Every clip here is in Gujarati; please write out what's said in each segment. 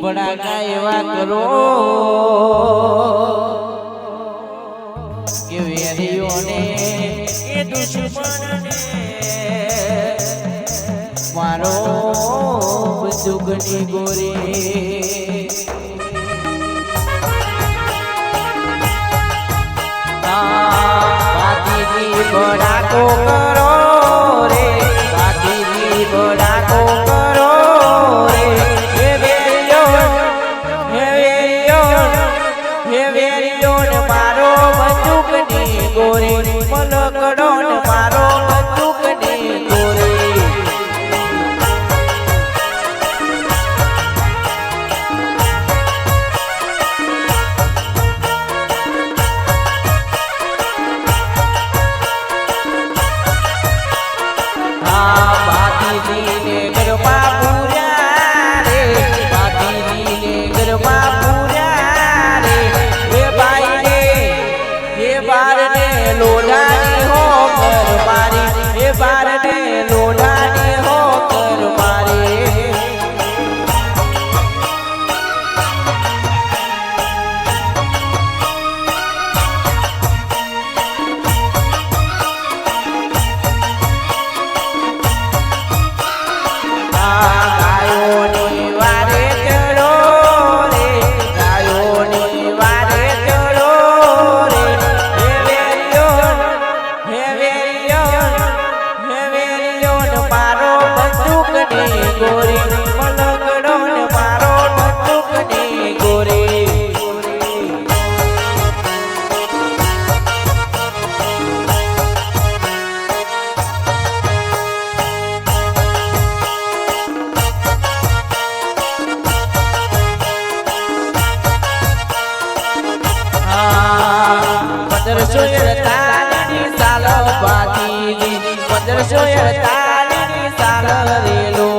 ભડાકા એવા કરો કે વેરીઓને એ દુશ્મનને મારો બંદૂકની ગોરી બાતીજી ભડાકો કરો રે બાતીજી ભડાકો કરો રે હે વેરીઓ મારો બંદૂકની ગોરી મલકડો મારો બંદૂકની ગોરી બાતીજીને ગરબા પૂર્યા રે બાતીજીને ગરબા પૂર્યા રે હે બાઈને હે બારને લોઢાની હો કર મારી હે બારને લોઢાની હો કર મારી ગાયોની વારે ચડો રે ગાયોની વારે ચડો રે હે વેરીઓ મારો બંદૂકની ગોરી મલકડો મારો બંદૂકની ગોરી તાલીની સાલ બાતીજી 1548 સાલ રેલો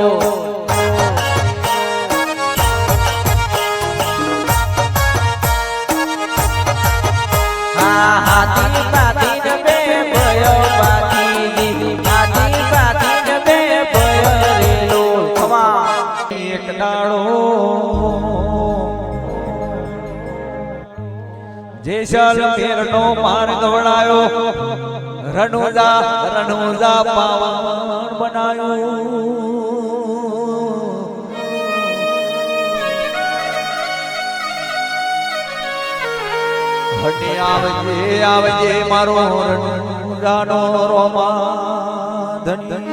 હાથી બાતીને બે ભય બાતીજી હાથી બાતીને બે ભય રેલો એક દાડો જેસલમેર નો માર્ગ વળાયો રણુજા પાવન બનાયો હટે આવજે મારો રણુજાનો રોમા ધન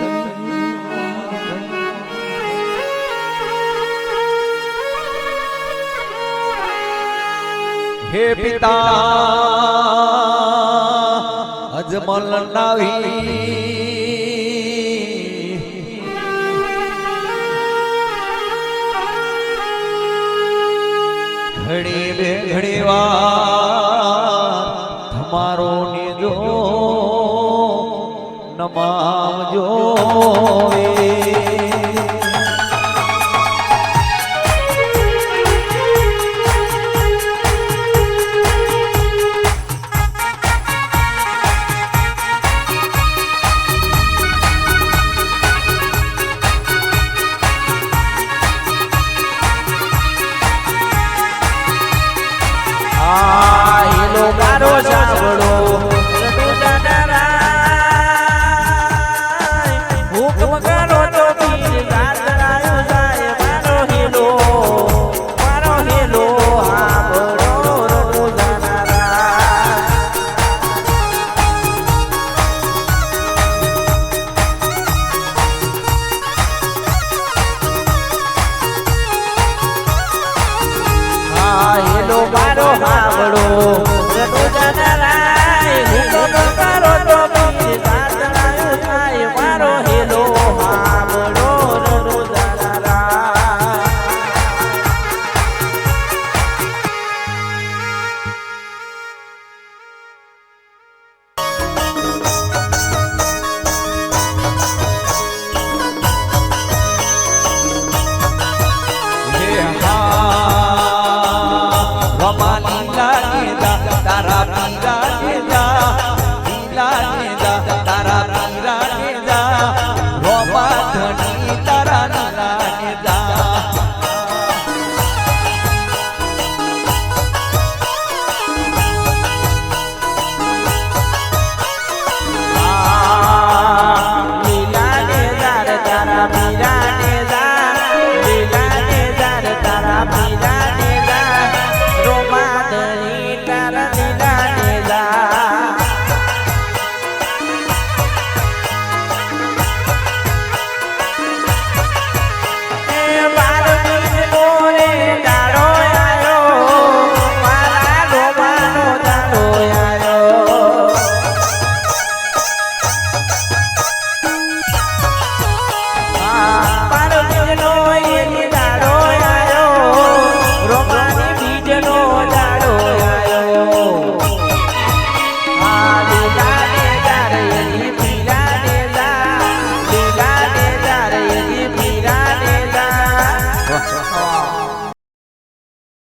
હે પિતા અજમલ નાવી ઘણી વાર તમારો નિજો નમાવજો